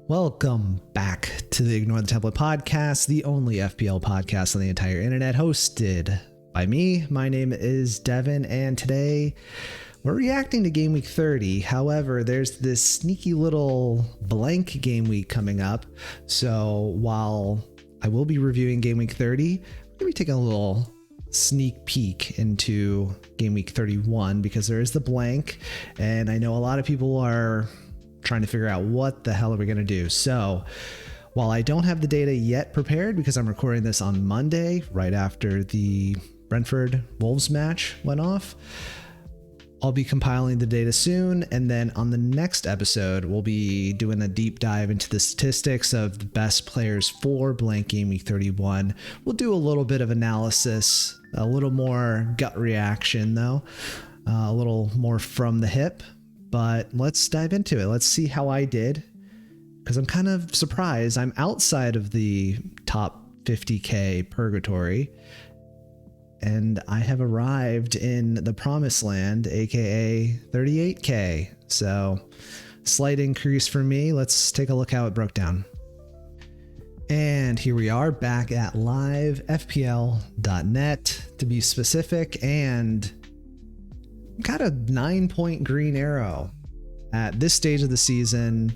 Welcome back to the Ignore the Template podcast, the only FPL podcast on the entire internet, hosted by me. My name is Devin, and today we're reacting to Gameweek 30. However, there's this sneaky little blank game week coming up. So while I will be reviewing Gameweek 30, we're going to be taking a little sneak peek into Gameweek 31 because there is the blank, and I know a lot of people are trying to figure out what the hell are we going to do. So while I don't have the data yet prepared because I'm recording this on Monday right after the Brentford Wolves match went off, I'll be compiling the data soon, and then on the next episode we'll be doing a deep dive into the statistics of the best players for blank Game Week 31. We'll do a little bit of analysis, a little more gut reaction though, a little more from the hip. But let's dive into it. Let's see how I did, because I'm kind of surprised. I'm outside of the top 50K purgatory, and I have arrived in the promised land, aka 38K. So slight increase for me. Let's take a look how it broke down. And here we are back at livefpl.net to be specific, and got a 9-point green arrow at this stage of the season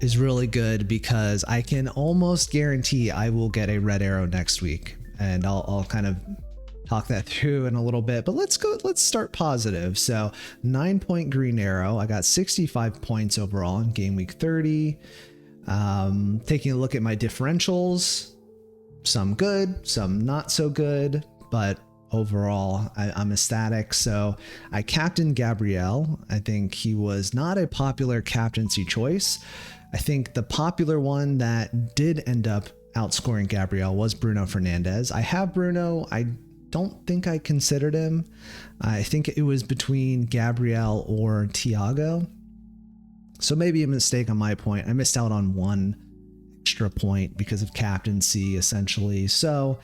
is really good because I can almost guarantee I will get a red arrow next week, and I'll kind of talk that through in a little bit, but let's start positive. So 9-point green arrow. I got 65 points overall in Game Week 30. Taking a look at my differentials, some good, some not so good, but overall, I'm ecstatic. So I captained Gabriel. I think he was not a popular captaincy choice. I think the popular one that did end up outscoring Gabriel was Bruno Fernandes. I have Bruno. I don't think I considered him. I think it was between Gabriel or Thiago. So maybe a mistake on my point. I missed out on one extra point because of captaincy, essentially. So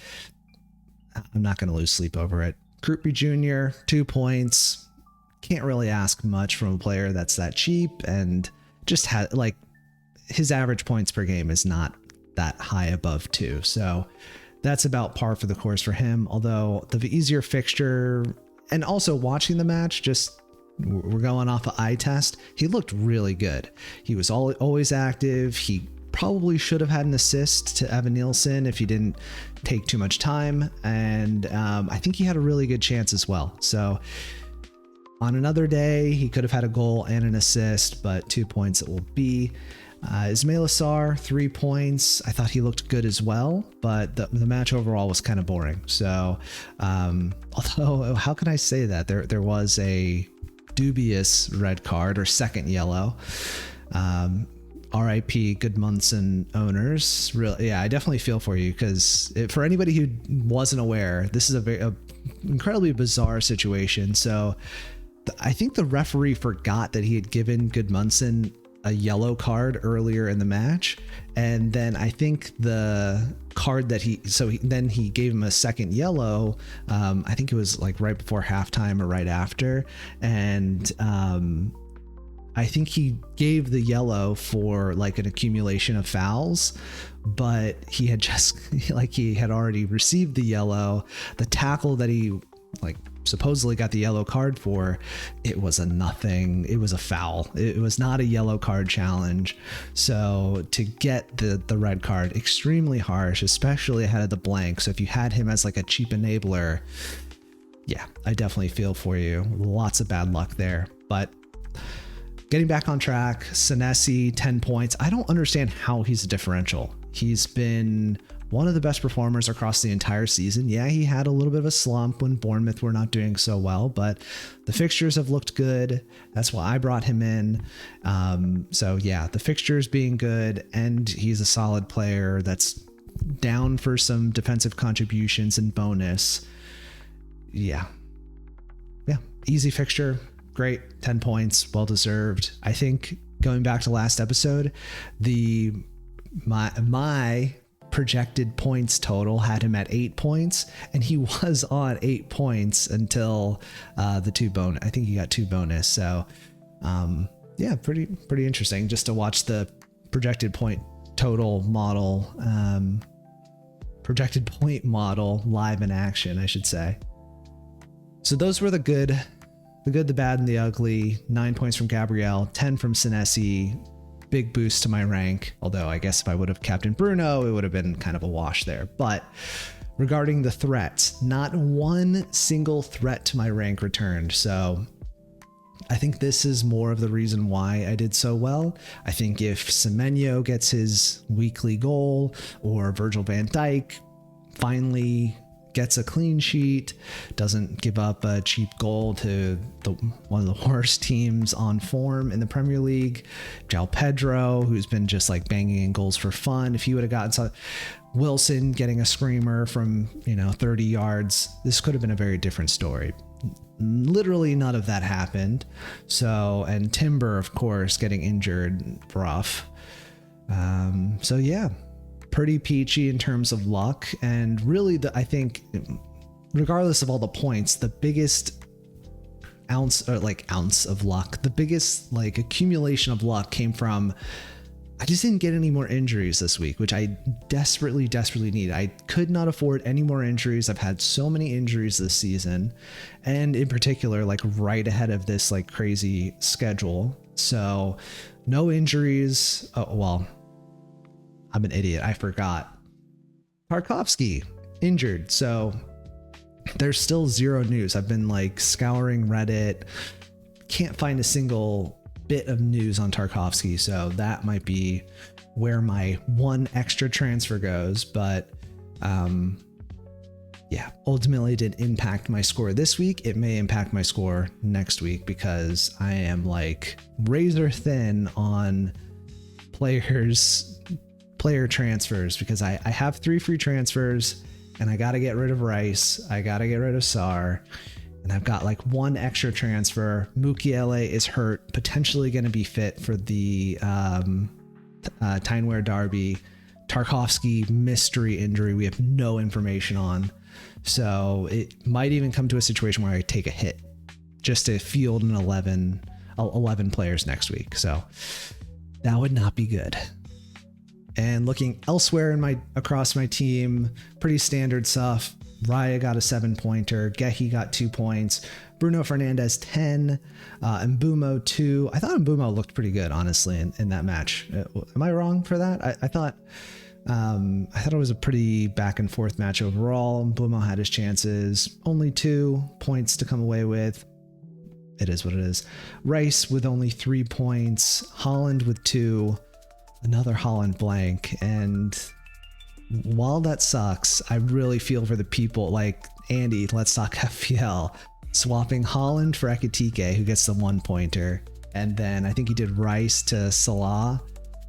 I'm not going to lose sleep over it. Krupi Jr., 2 points. Can't really ask much from a player that's that cheap, and just had like his average points per game is not that high above 2. So that's about par for the course for him. Although the easier fixture, and also watching the match, just we're going off of eye test. He looked really good. He was always active. He probably should have had an assist to Evan Nielsen if he didn't take too much time, and I think he had a really good chance as well. So on another day he could have had a goal and an assist, but 2 points it will be. Ismail Assar, 3 points. I thought he looked good as well, but the match overall was kind of boring. So although, how can I say that there was a dubious red card or second yellow. RIP Goodmunson owners. Really, yeah, I definitely feel for you, because for anybody who wasn't aware, this is a incredibly bizarre situation. So I think the referee forgot that he had given Goodmunson a yellow card earlier in the match, and then I think the card that he gave him a second yellow. I think it was like right before halftime or right after, and I think he gave the yellow for like an accumulation of fouls, but he had already received the yellow. The tackle that he supposedly got the yellow card for, it was a nothing. It was a foul. It was not a yellow card challenge. So to get the red card, extremely harsh, especially ahead of the blank. So if you had him as like a cheap enabler, yeah, I definitely feel for you. Lots of bad luck there, but getting back on track. Senesi, 10 points. I don't understand how he's a differential. He's been one of the best performers across the entire season. Yeah, he had a little bit of a slump when Bournemouth were not doing so well, but the fixtures have looked good. That's why I brought him in. So yeah, the fixtures being good, and he's a solid player that's down for some defensive contributions and bonus. Yeah, easy fixture. Great, 10 points, well deserved. I think going back to last episode, my projected points total had him at 8 points, and he was on 8 points until the 2 bonus. I think he got 2 bonus. So yeah, pretty interesting just to watch the projected point total model, projected point model live in action, I should say. So those were the good, the bad, and the ugly. 9 points from Gabrielle, 10 from Senesi. Big boost to my rank. Although I guess if I would have captained Bruno, it would have been kind of a wash there. But regarding the threats, not one single threat to my rank returned. So I think this is more of the reason why I did so well. I think if Semenyo gets his weekly goal, or Virgil van Dijk finally gets a clean sheet, doesn't give up a cheap goal to one of the worst teams on form in the Premier League, João Pedro, who's been just like banging in goals for fun, if he would have gotten some, Wilson getting a screamer from 30 yards, this could have been a very different story. Literally none of that happened. So, and Timber, of course, getting injured, rough. So yeah, pretty peachy in terms of luck. And really, I think, regardless of all the points, the biggest ounce of luck, the biggest like accumulation of luck came from, I just didn't get any more injuries this week, which I desperately need. I could not afford any more injuries. I've had so many injuries this season, and in particular, like right ahead of this like crazy schedule. So no injuries. Oh, well, I'm an idiot. I forgot. Tarkovsky injured. So there's still zero news. I've been like scouring Reddit. Can't find a single bit of news on Tarkovsky, so that might be where my one extra transfer goes. But yeah, ultimately it did impact my score this week. It may impact my score next week because I am like razor thin on player transfers, because I have 3 free transfers and I got to get rid of Rice, I got to get rid of Sarr, and I've got like 1 extra transfer. Mukiele is hurt, potentially going to be fit for the Tyneware Derby. Tarkovsky, mystery injury, we have no information on. So it might even come to a situation where I take a hit just to field an 11 players next week. So that would not be good. And looking elsewhere across my team, pretty standard stuff. Raya got a 7-pointer. Gehi got 2 points. Bruno Fernandes 10. Mbumo 2. I thought Mbumo looked pretty good, honestly, in that match. Am I wrong for that? I thought it was a pretty back and forth match overall. Mbumo had his chances. Only 2 points to come away with. It is what it is. Rice with only 3 points. Holland with 2. Another Holland blank. And while that sucks, I really feel for the people like Andy, Let's Talk FPL, swapping Holland for Ekitike, who gets the 1-pointer. And then I think he did Rice to Salah.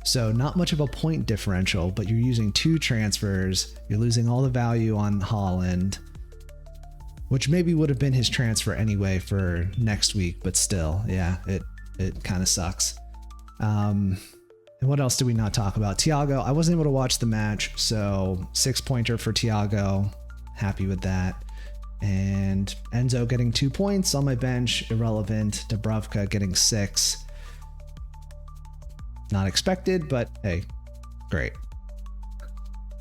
So not much of a point differential, but you're using 2 transfers. You're losing all the value on Holland, which maybe would have been his transfer anyway for next week. But still, yeah, it kind of sucks. And what else did we not talk about? Thiago, I wasn't able to watch the match, so 6-pointer for Thiago. Happy with that. And Enzo getting 2 points on my bench, irrelevant. Dubravka getting 6. Not expected, but hey, great.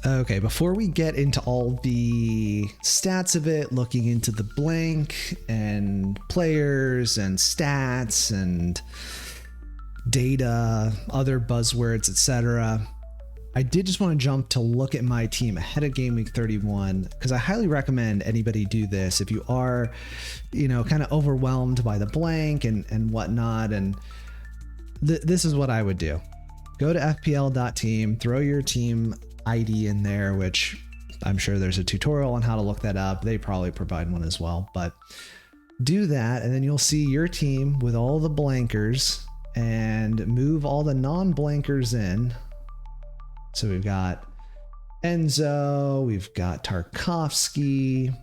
Okay, before we get into all the stats of it, looking into the blank and players and stats and data, other buzzwords, etc., I did just want to jump to look at my team ahead of Gameweek 31, because I highly recommend anybody do this if you are, kind of overwhelmed by the blank and whatnot. And this is what I would do. Go to fpl.team, throw your team ID in there, which I'm sure there's a tutorial on how to look that up. They probably provide one as well, but do that. And then you'll see your team with all the blankers, and move all the non-blankers in. So we've got Enzo, we've got Tarkovsky,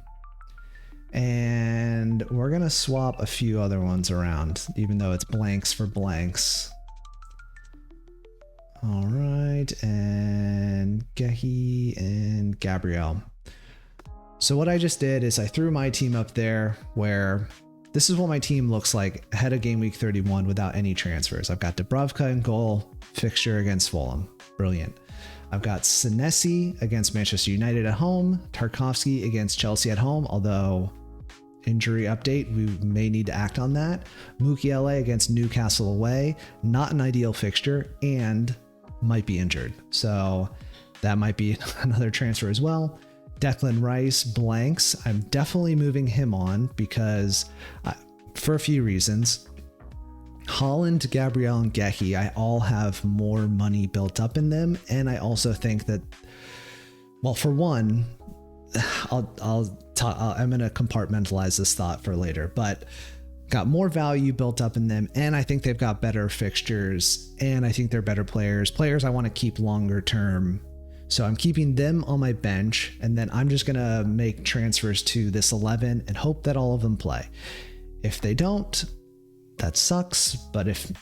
and we're going to swap a few other ones around, even though it's blanks for blanks. All right, and Gehi and Gabrielle. So what I just did is I threw my team up there where this is what my team looks like ahead of game week 31 without any transfers. I've got Dubravka in goal, fixture against Fulham. Brilliant. I've got Senesi against Manchester United at home, Tarkovsky against Chelsea at home, although injury update, we may need to act on that. Mukiele against Newcastle away, not an ideal fixture, and might be injured. So that might be another transfer as well. Declan Rice blanks. I'm definitely moving him on because for a few reasons. Holland, Gabriel, and Gehi, I all have more money built up in them. And I also think that, well, for one, I'm going to compartmentalize this thought for later, but got more value built up in them. And I think they've got better fixtures, and I think they're better players I want to keep longer term. So I'm keeping them on my bench, and then I'm just going to make transfers to this 11 and hope that all of them play. If they don't, that sucks. But if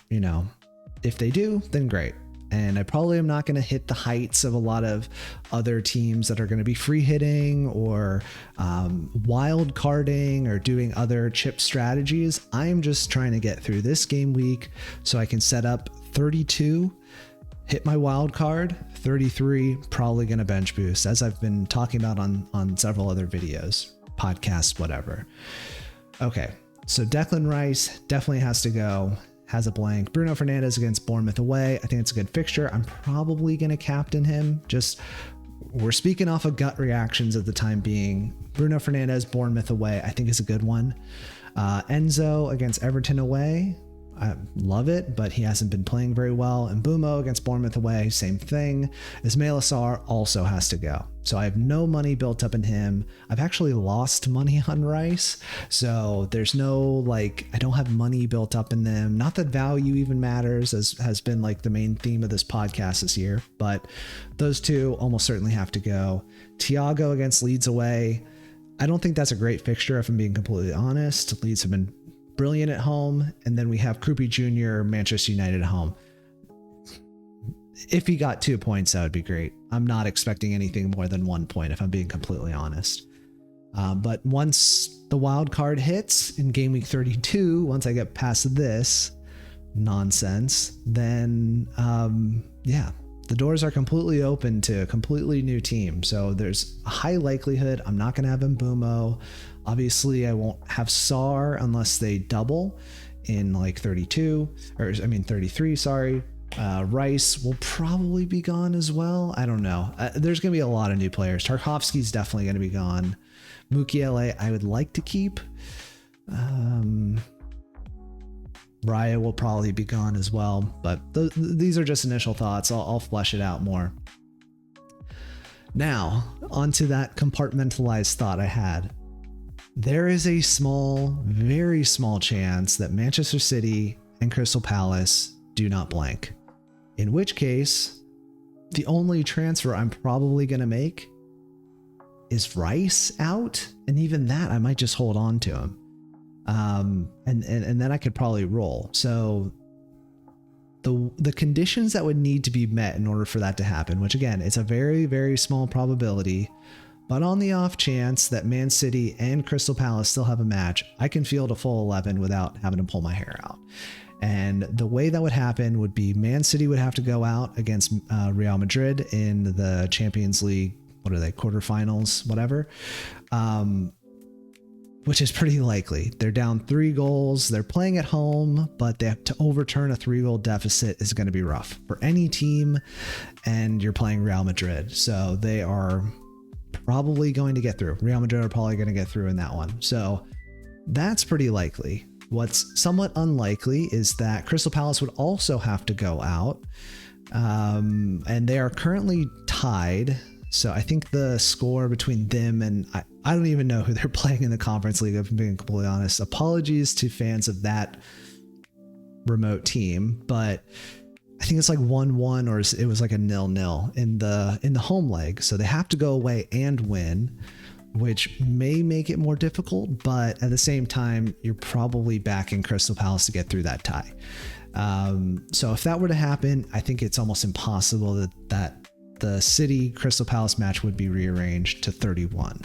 they do, then great. And I probably am not going to hit the heights of a lot of other teams that are going to be free hitting or wild carding or doing other chip strategies. I'm just trying to get through this game week so I can set up 32, hit my wild card, 33, probably going to bench boost, as I've been talking about on several other videos, podcasts, whatever. Okay, so Declan Rice definitely has to go. Has a blank. Bruno Fernandes against Bournemouth away. I think it's a good fixture. I'm probably going to captain him. Just, we're speaking off of gut reactions at the time being. Bruno Fernandes, Bournemouth away, I think is a good one. Enzo against Everton away. I love it, but he hasn't been playing very well. And Bumo against Bournemouth away, same thing. Ismail Assar also has to go. So I have no money built up in him. I've actually lost money on Rice. So there's no, I don't have money built up in them. Not that value even matters, as has been the main theme of this podcast this year. But those two almost certainly have to go. Thiago against Leeds away. I don't think that's a great fixture, if I'm being completely honest. Leeds have been brilliant at home. And then we have Krupi Jr., Manchester United at home. If he got 2 points, that would be great. I'm not expecting anything more than 1 point, if I'm being completely honest. But once the wild card hits in game week 32, once I get past this nonsense, then the doors are completely open to a completely new team. So there's a high likelihood I'm not going to have Mbumo. Obviously, I won't have Sar unless they double in 33, sorry. Rice will probably be gone as well. I don't know. There's going to be a lot of new players. Tarkovsky's definitely going to be gone. Mukiele, I would like to keep. Raya will probably be gone as well. But these are just initial thoughts. I'll flesh it out more. Now, onto that compartmentalized thought I had. There is a small, very small chance that Manchester City and Crystal Palace do not blank. In which case, the only transfer I'm probably going to make is Rice out. And even that, I might just hold on to him. And then I could probably roll. So the conditions that would need to be met in order for that to happen, which again, it's a very, very small probability, but on the off chance that Man City and Crystal Palace still have a match, I can field a full 11 without having to pull my hair out. And the way that would happen would be Man City would have to go out against Real Madrid in the Champions League, what are they, quarterfinals, whatever, which is pretty likely. They're down 3 goals. They're playing at home, but they have to overturn a 3-goal deficit is going to be rough for any team, and you're playing Real Madrid. So they are probably going to get through. Real Madrid are probably going to get through in that one. So that's pretty likely. What's somewhat unlikely is that Crystal Palace would also have to go out. And they are currently tied. So I think the score between them and I don't even know who they're playing in the Conference League, if I'm being completely honest. Apologies to fans of that remote team, but I think it's 1-1 or it was a 0-0 in the home leg. So they have to go away and win, which may make it more difficult, but at the same time, you're probably backing Crystal Palace to get through that tie. So if that were to happen, I think it's almost impossible that the City Crystal Palace match would be rearranged to 31.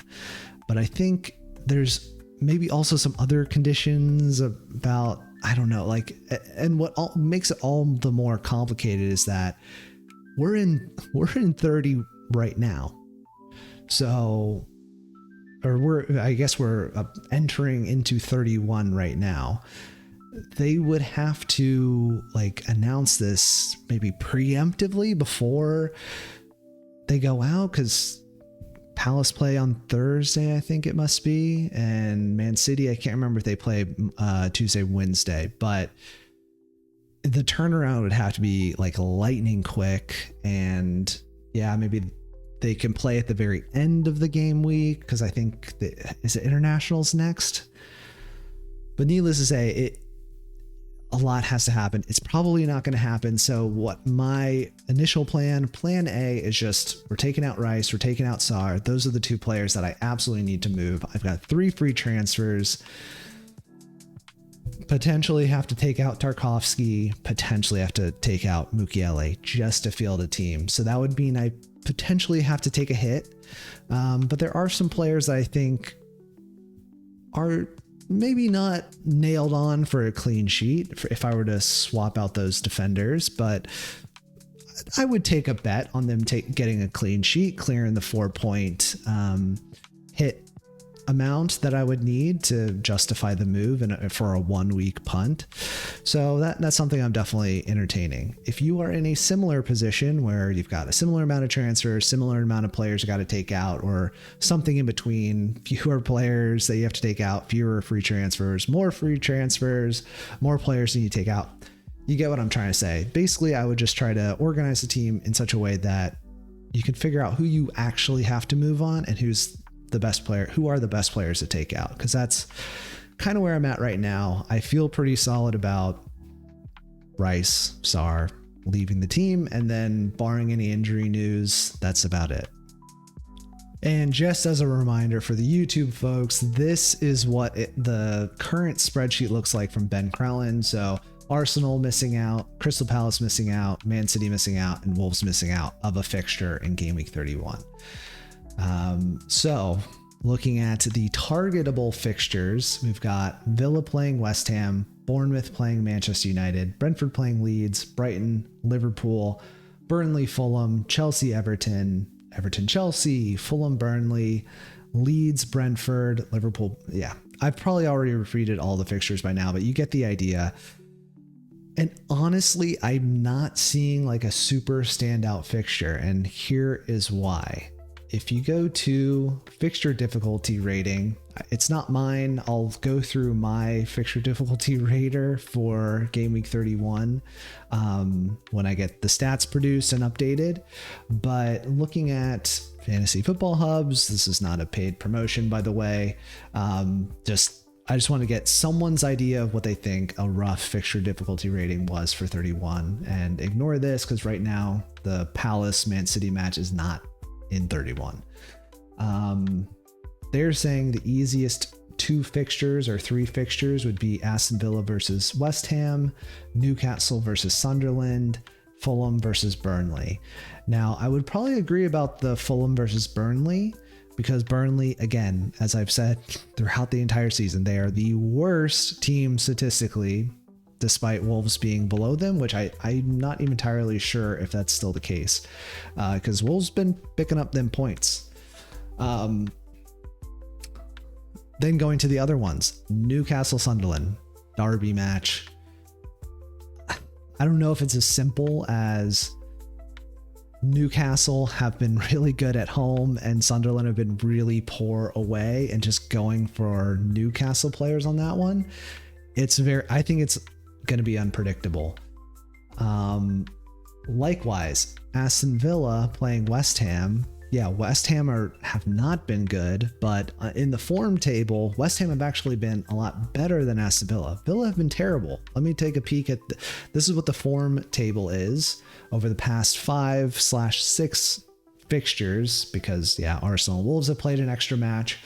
But I think there's maybe also some other conditions about, I don't know, like, and what makes it all the more complicated is that we're in 30 right now. So, or I guess we're entering into 31 right now. They would have to like announce this maybe preemptively before they go out, because Palace play on Thursday, I think it must be, and Man City, I can't remember if they play Tuesday, Wednesday, but the turnaround would have to be like lightning quick. And yeah, maybe they can play at the very end of the game week, because I think is it internationals next? But needless to say, a lot has to happen. It's probably not going to happen. So what my initial plan A is just, we're taking out Rice, we're taking out Sarr. Those are the two players that I absolutely need to move. I've got 3 free transfers. Potentially have to take out Tarkovsky, potentially have to take out Mukiele just to field a team. So that would mean I potentially have to take a hit. But there are some players that I think are maybe not nailed on for a clean sheet if I were to swap out those defenders, but I would take a bet on them getting a clean sheet, clearing the 4-point hit amount that I would need to justify the move for a 1-week punt. So that's something I'm definitely entertaining. If you are in a similar position where you've got a similar amount of transfers, similar amount of players you got to take out, or something in between, fewer players that you have to take out, fewer free transfers, more players than you take out, you get what I'm trying to say. Basically, I would just try to organize the team in such a way that you can figure out who you actually have to move on and who are the best players to take out, because that's kind of where I'm at right now. I feel pretty solid about Rice, Sarr leaving the team, and then barring any injury news, that's about it. And just as a reminder for the YouTube folks, this is what the current spreadsheet looks like from Ben Crellin. So Arsenal missing out, Crystal Palace missing out, Man City missing out, and Wolves missing out of a fixture in Game Week 31. So looking at the targetable fixtures, we've got Villa playing West Ham, Bournemouth playing Manchester United, Brentford playing Leeds, Brighton, Liverpool, Burnley, Fulham, Chelsea, Everton, Chelsea, Fulham, Burnley, Leeds, Brentford, Liverpool. Yeah, I've probably already repeated all the fixtures by now, but you get the idea. And honestly, I'm not seeing like a super standout fixture, and here is why. If you go to fixture difficulty rating, it's not mine. I'll go through my fixture difficulty rater for Game Week 31 when I get the stats produced and updated. But looking at Fantasy Football Hubs, this is not a paid promotion, by the way. I just want to get someone's idea of what they think a rough fixture difficulty rating was for 31. And ignore this because right now the Palace Man City match is not in 31. They're saying the easiest 2 fixtures or 3 fixtures would be Aston Villa versus West Ham, Newcastle versus Sunderland, Fulham versus Burnley. Now, I would probably agree about the Fulham versus Burnley, because Burnley, again, as I've said throughout the entire season, they are the worst team statistically, despite Wolves being below them, which I'm not even entirely sure if that's still the case, because Wolves been picking up them points. Then going to the other ones, Newcastle, Sunderland, derby match. I don't know if it's as simple as Newcastle have been really good at home and Sunderland have been really poor away, and just going for Newcastle players on that one. I think it's going to be unpredictable. Likewise, Aston Villa playing West Ham. Yeah, West Ham have not been good, but in the form table, West Ham have actually been a lot better than Aston Villa. Villa have been terrible. Let me take a peek at this is what the form table is over the past 5/6 fixtures, because yeah, Arsenal and Wolves have played an extra match.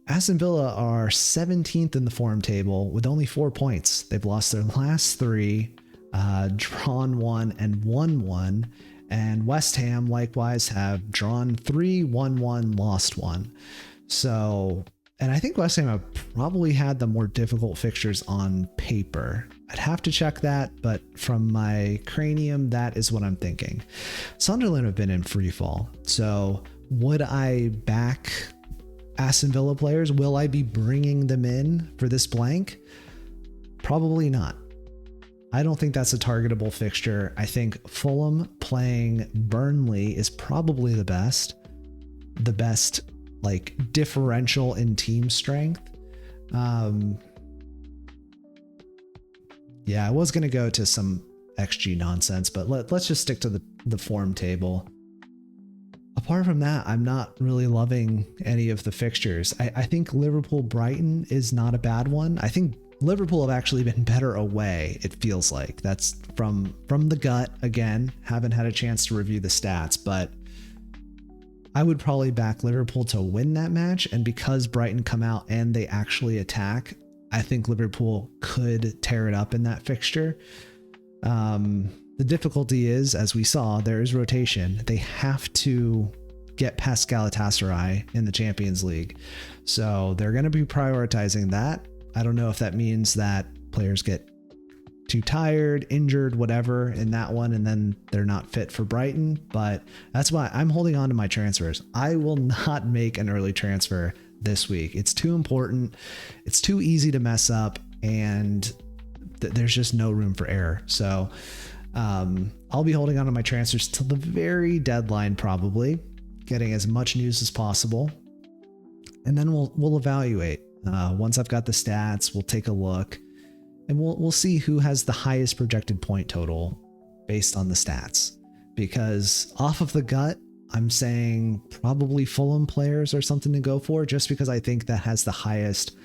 Aston Villa are 17th in the form table with only 4 points. They've lost their last 3, drawn 1 and won 1. And West Ham likewise have drawn 3, won 1, lost 1. So And I think West Ham have probably had the more difficult fixtures on paper. I'd have to check that, but from my cranium, that is what I'm thinking. Sunderland have been in free fall. So would I back Aston Villa players? Will I be bringing them in for this blank? Probably not. I don't think that's a targetable fixture. I think Fulham playing Burnley is probably the best like differential in team strength. Yeah, I was going to go to some XG nonsense, but let's just stick to the form table. Apart from that, I'm not really loving any of the fixtures. I think Liverpool Brighton is not a bad one. I think Liverpool have actually been better away, it feels like. That's from the gut. Again, haven't had a chance to review the stats, but I would probably back Liverpool to win that match. And because Brighton come out and they actually attack, I think Liverpool could tear it up in that fixture. The difficulty is, as we saw, there is rotation. They have to get past Galatasaray in the Champions League. So they're going to be prioritizing that. I don't know if that means that players get too tired, injured, whatever in that one, and then they're not fit for Brighton. But that's why I'm holding on to my transfers. I will not make an early transfer this week. It's too important. It's too easy to mess up, and there's just no room for error. So I'll be holding on to my transfers till the very deadline, probably getting as much news as possible, and then we'll evaluate. Once I've got the stats, we'll take a look, and we'll see who has the highest projected point total based on the stats. Because off of the gut, I'm saying probably Fulham players are something to go for, just because I think that has the highest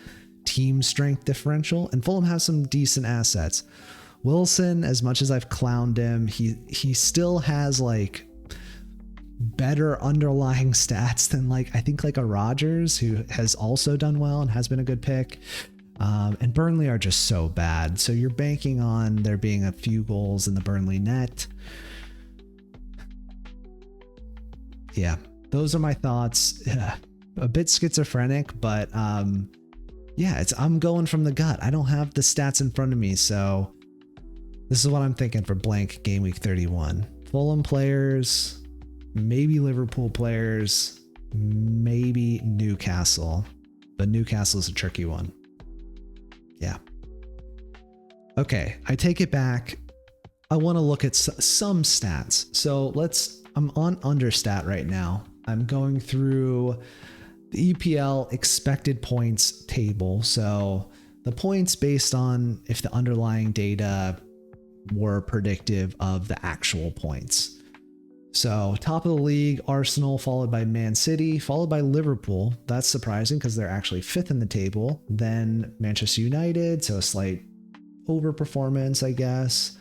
team strength differential, and Fulham has some decent assets. Wilson, as much as I've clowned him, he still has like better underlying stats than I think a Rodgers, who has also done well and has been a good pick. And Burnley are just so bad. So you're banking on there being a few goals in the Burnley net. Yeah, those are my thoughts. Yeah, a bit schizophrenic, but yeah, I'm going from the gut. I don't have the stats in front of me, so this is what I'm thinking for blank Gameweek 31. Fulham players, maybe Liverpool players, maybe Newcastle, but Newcastle is a tricky one. Yeah. Okay, I take it back. I want to look at some stats. So I'm on understat right now. I'm going through the EPL expected points table. So the points based on if the underlying data were predictive of the actual points. So top of the league, Arsenal, followed by Man City, followed by Liverpool. That's surprising because they're actually fifth in the table. Then Manchester United, so a slight overperformance, I guess.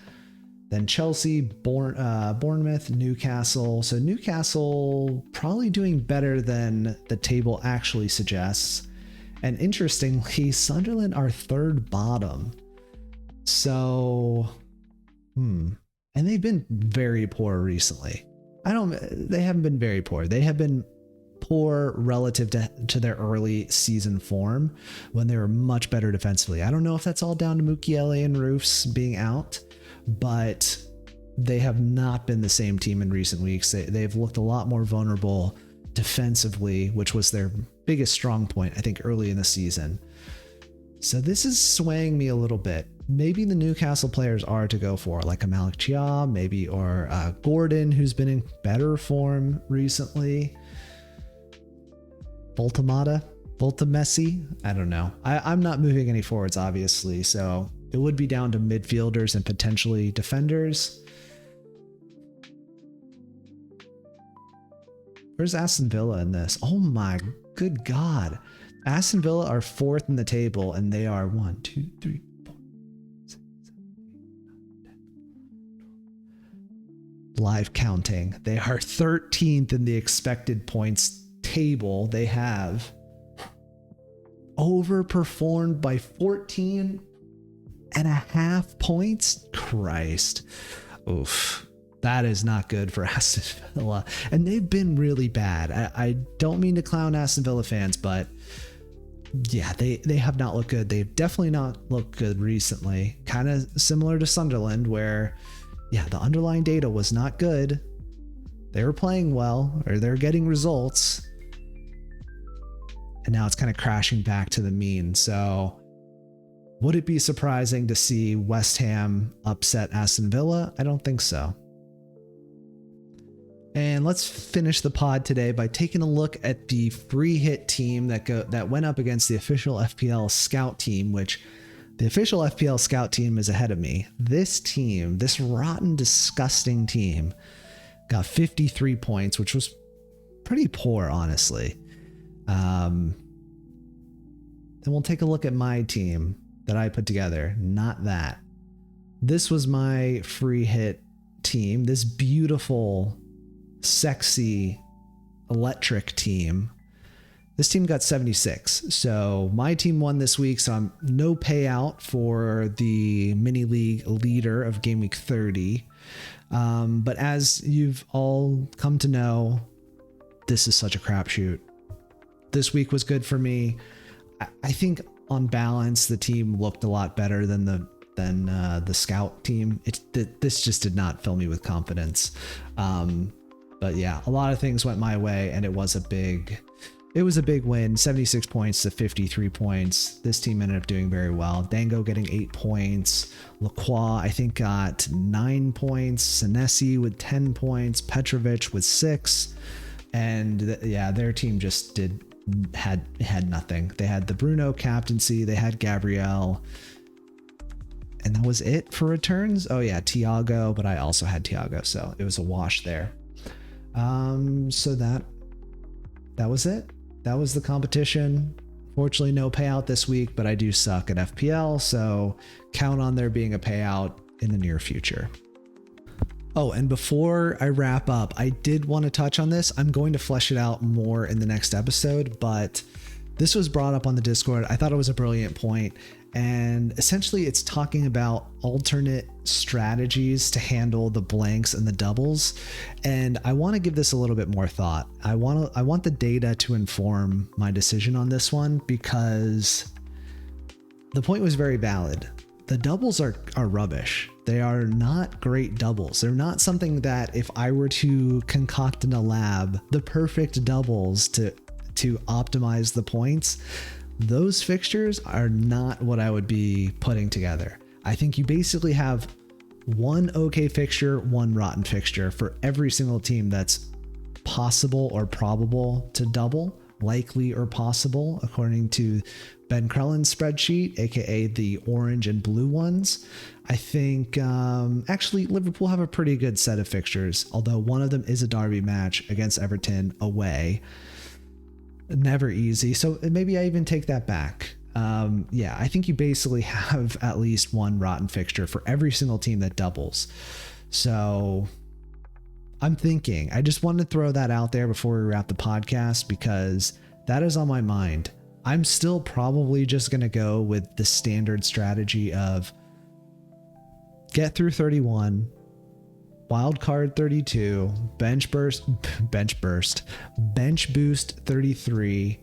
Then Chelsea, Bournemouth, Newcastle. So Newcastle probably doing better than the table actually suggests. And interestingly, Sunderland are third bottom. So, and they've been very poor recently. They haven't been very poor. They have been poor relative to their early season form when they were much better defensively. I don't know if that's all down to Mukiele and Roofs being out, but they have not been the same team in recent weeks. They've looked a lot more vulnerable defensively, which was their biggest strong point, I think, early in the season. So this is swaying me a little bit. Maybe the Newcastle players are to go for, like a Malik Chia, maybe, or Gordon, who's been in better form recently. Voltamessi, I don't know. I'm not moving any forwards, obviously, so it would be down to midfielders and potentially defenders. Where's Aston Villa in this? Oh my good God. Aston Villa are fourth in the table, and they are 1, 2, 3, 4, 6, 7, 8, 9, 10. Live counting. They are 13th in the expected points table. They have overperformed by 14.5 points. Christ. Oof. That is not good for Aston Villa. And they've been really bad. I don't mean to clown Aston Villa fans, but yeah, they have not looked good. They've definitely not looked good recently. Kind of similar to Sunderland, where, yeah, the underlying data was not good. They were playing well, or they're getting results, and now it's kind of crashing back to the mean. So would it be surprising to see West Ham upset Aston Villa? I don't think so. And let's finish the pod today by taking a look at the free hit team that went up against the official FPL scout team, which the official FPL scout team is ahead of me. This team, this rotten, disgusting team, got 53 points, which was pretty poor, honestly. Then we'll take a look at my team that I put together. Not that. This was my free hit team, this beautiful, sexy, electric team. This team got 76. So my team won this week, so I'm no payout for the mini league leader of Gameweek 30. But as you've all come to know, this is such a crapshoot. This week was good for me. I think on balance, the team looked a lot better than the scout team. This just did not fill me with confidence. But yeah, a lot of things went my way, and it was a big win. 76 points to 53 points. This team ended up doing very well. Dango getting 8 points. Lacroix, I think, got 9 points. Senesi with 10 points. Petrovic with 6. And their team just had nothing. They had the Bruno captaincy. They had Gabriel. And that was it for returns. Oh yeah, Thiago, but I also had Thiago, so it was a wash there. So that was it. That was the competition. Fortunately, no payout this week, but I do suck at FPL, so count on there being a payout in the near future. Oh, and before I wrap up, I did want to touch on this. I'm going to flesh it out more in the next episode, but this was brought up on the Discord. I thought it was a brilliant point. And essentially it's talking about alternate strategies to handle the blanks and the doubles. And I want to give this a little bit more thought. I want the data to inform my decision on this one, because the point was very valid. The doubles are rubbish. They are not great doubles. They're not something that if I were to concoct in a lab the perfect doubles to optimize the points, those fixtures are not what I would be putting together. I think you basically have one okay fixture, one rotten fixture for every single team that's possible or probable to double, likely or possible, according to Ben Krellen's spreadsheet, aka the orange and blue ones. I think actually Liverpool have a pretty good set of fixtures, although one of them is a derby match against Everton away. Never easy. So maybe I even take that back. I think you basically have at least one rotten fixture for every single team that doubles. So I'm thinking, I just wanted to throw that out there before we wrap the podcast, because that is on my mind. I'm still probably just going to go with the standard strategy of get through 31, wildcard 32, bench boost 33,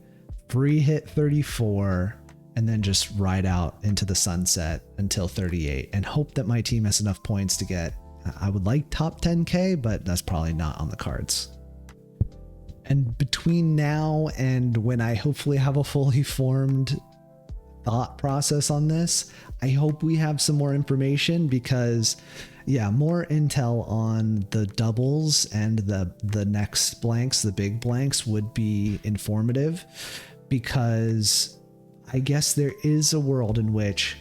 free hit 34, and then just ride out into the sunset until 38 and hope that my team has enough points to get, I would like top 10K, but that's probably not on the cards. And between now and when I hopefully have a fully formed thought process on this, I hope we have some more information, because more intel on the doubles and the next blanks, the big blanks, would be informative, because I guess there is a world in which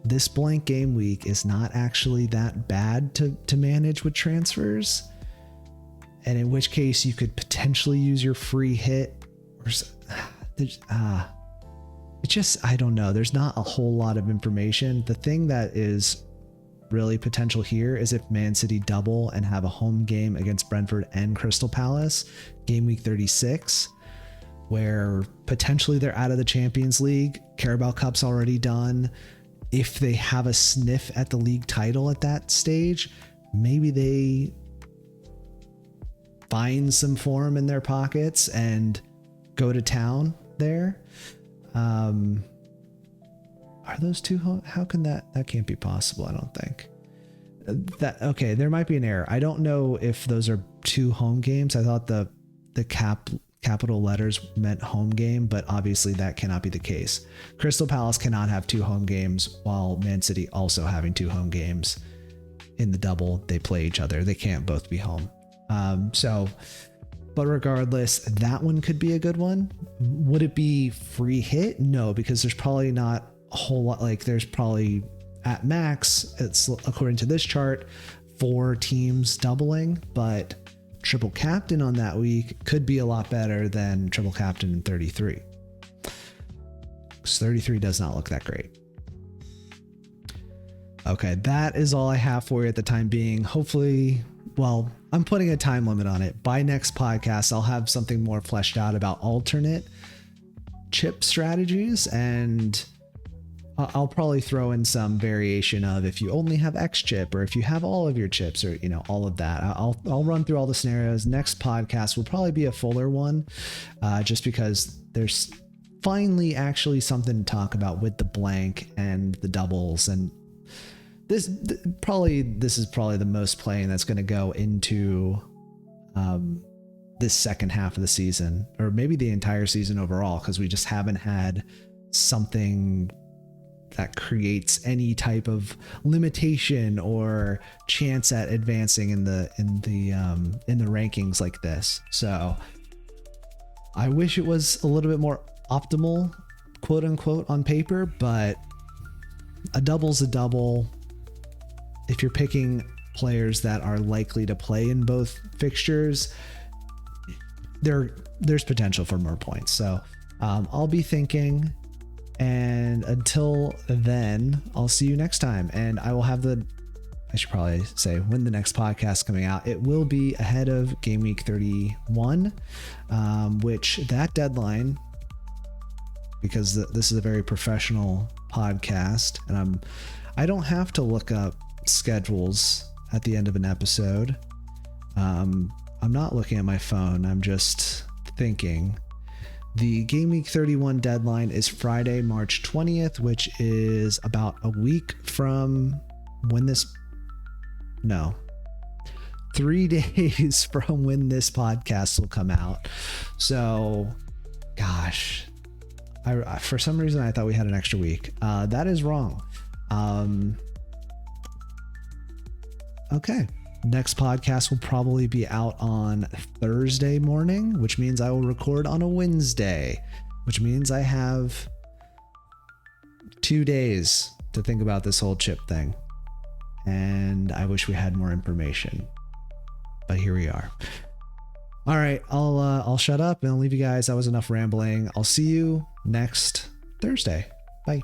this blank game week is not actually that bad to manage with transfers, and in which case you could potentially use your free hit, or I don't know. There's not a whole lot of information. The thing that is really potential here is if Man City double and have a home game against Brentford and Crystal Palace, game week 36, where potentially they're out of the Champions League. Carabao Cup's already done. If they have a sniff at the league title at that stage, maybe they find some form in their pockets and go to town there. Are those two home? How can that can't be possible? I don't think okay. There might be an error. I don't know if those are two home games. I thought the capital letters meant home game, but obviously that cannot be the case. Crystal Palace cannot have two home games while Man City also having two home games. In the double, they play each other. They can't both be home. But regardless, that one could be a good one. Would it be free hit? No, because there's probably not a whole lot. Like there's probably at max, it's according to this chart, 4 teams doubling, but triple captain on that week could be a lot better than triple captain in 33. Because 33 does not look that great. Okay, that is all I have for you at the time being. Hopefully, well, I'm putting a time limit on it. By next podcast, I'll have something more fleshed out about alternate chip strategies, and I'll probably throw in some variation of if you only have X chip or if you have all of your chips, or all of that. I'll run through all the scenarios. Next podcast will probably be a fuller one, just because there's finally actually something to talk about with the blank and the doubles, and this is probably the most playing that's going to go into this second half of the season, or maybe the entire season overall, because we just haven't had something that creates any type of limitation or chance at advancing in the rankings like this. So I wish it was a little bit more optimal, quote unquote, on paper, but a double's a double. If you're picking players that are likely to play in both fixtures, there's potential for more points. So I'll be thinking, and until then, I'll see you next time. And I will have I should probably say when the next podcast is coming out. It will be ahead of Gameweek 31, which that deadline, because this is a very professional podcast, and I don't have to look up schedules at the end of an episode. I'm not looking at my phone. I'm just thinking. The Gameweek 31 deadline is Friday, March 20th, which is about a week from when 3 days from when this podcast will come out. So, gosh, I for some reason I thought we had an extra week. That is wrong. Okay. Next podcast will probably be out on Thursday morning, which means I will record on a Wednesday, which means I have 2 days to think about this whole chip thing. And I wish we had more information, but here we are. All right. I'll shut up and I'll leave you guys. That was enough rambling. I'll see you next Thursday. Bye.